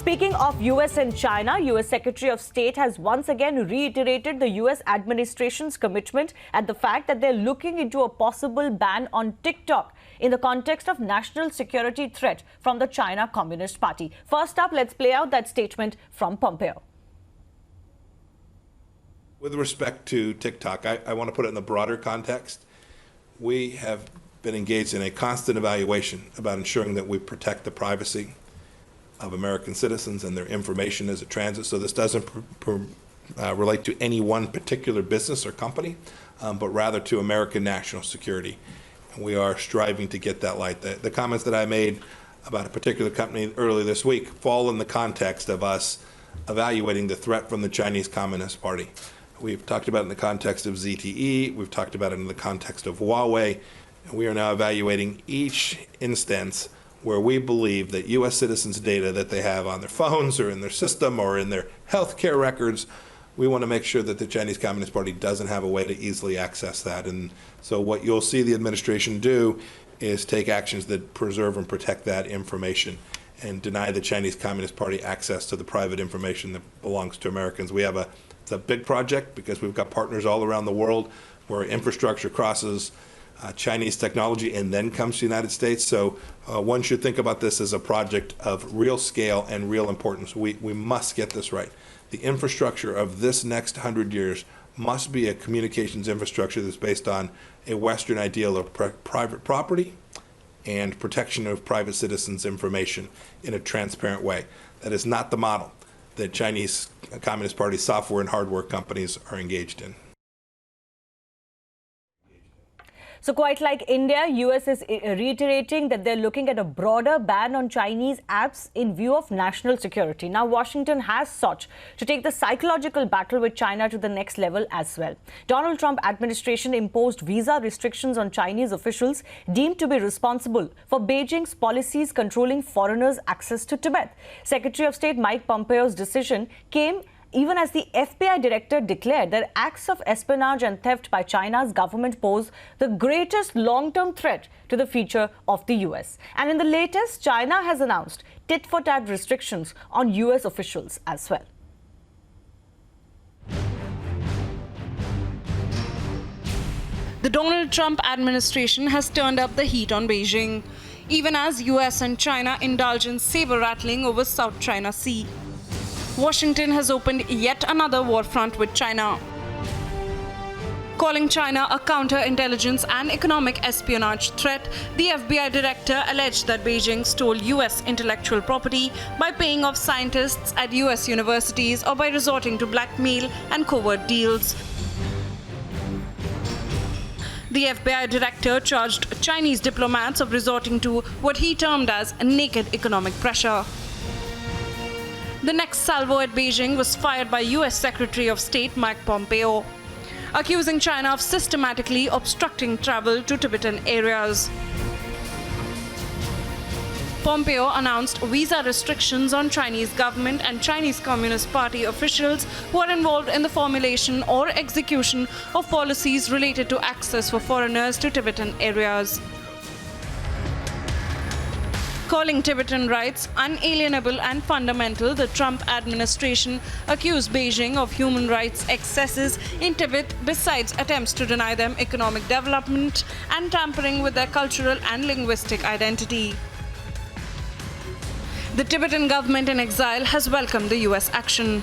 Speaking of US and China, US Secretary of State has once again reiterated the US administration's commitment at the fact that they're looking into a possible ban on TikTok in the context of national security threat from the China Communist Party. First up, let's play out that statement from Pompeo. With respect to TikTok, I want to put it in the broader context. We have been engaged in a constant evaluation about ensuring that we protect the privacy of American citizens and their information as it transits. So this doesn't relate to any one particular business or company, but rather to American national security. And we are striving to get that light. The comments that I made about a particular company earlier this week fall in the context of us evaluating the threat from the Chinese Communist Party. We've talked about it in the context of ZTE, we've talked about it in the context of Huawei, and we are now evaluating each instance where we believe that U.S. citizens' data that they have on their phones or in their system or in their healthcare records, we want to make sure that the Chinese Communist Party doesn't have a way to easily access that. And so what you'll see the administration do is take actions that preserve and protect that information and deny the Chinese Communist Party access to the private information that belongs to Americans. It's a big project because we've got partners all around the world where infrastructure crosses Chinese technology and then comes to the United States. So one should think about this as a project of real scale and real importance. We must get this right. The infrastructure of this next 100 years must be a communications infrastructure that's based on a Western ideal of private property and protection of private citizens' information in a transparent way. That is not the model that Chinese Communist Party software and hardware companies are engaged in. So quite like India, US is reiterating that they're looking at a broader ban on Chinese apps in view of national security. Now, Washington has sought to take the psychological battle with China to the next level as well. Donald Trump administration imposed visa restrictions on Chinese officials deemed to be responsible for Beijing's policies controlling foreigners' access to Tibet. Secretary of State Mike Pompeo's decision came even as the FBI director declared that acts of espionage and theft by China's government pose the greatest long-term threat to the future of the US. And in the latest, China has announced tit-for-tat restrictions on US officials as well. The Donald Trump administration has turned up the heat on Beijing, even as US and China indulge in saber-rattling over South China Sea. Washington has opened yet another war front with China. Calling China a counterintelligence and economic espionage threat, the FBI director alleged that Beijing stole US intellectual property by paying off scientists at US universities or by resorting to blackmail and covert deals. The FBI director charged Chinese diplomats of resorting to what he termed as naked economic pressure. The next salvo at Beijing was fired by US Secretary of State Mike Pompeo, accusing China of systematically obstructing travel to Tibetan areas. Pompeo announced visa restrictions on Chinese government and Chinese Communist Party officials who are involved in the formulation or execution of policies related to access for foreigners to Tibetan areas. Calling Tibetan rights unalienable and fundamental, the Trump administration accused Beijing of human rights excesses in Tibet, besides attempts to deny them economic development and tampering with their cultural and linguistic identity. The Tibetan government in exile has welcomed the US action.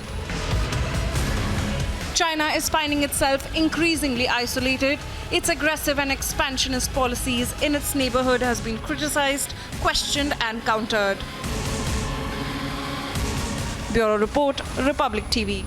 China is finding itself increasingly isolated. Its aggressive and expansionist policies in its neighborhood has been criticized, questioned and countered. Bureau Report, Republic TV.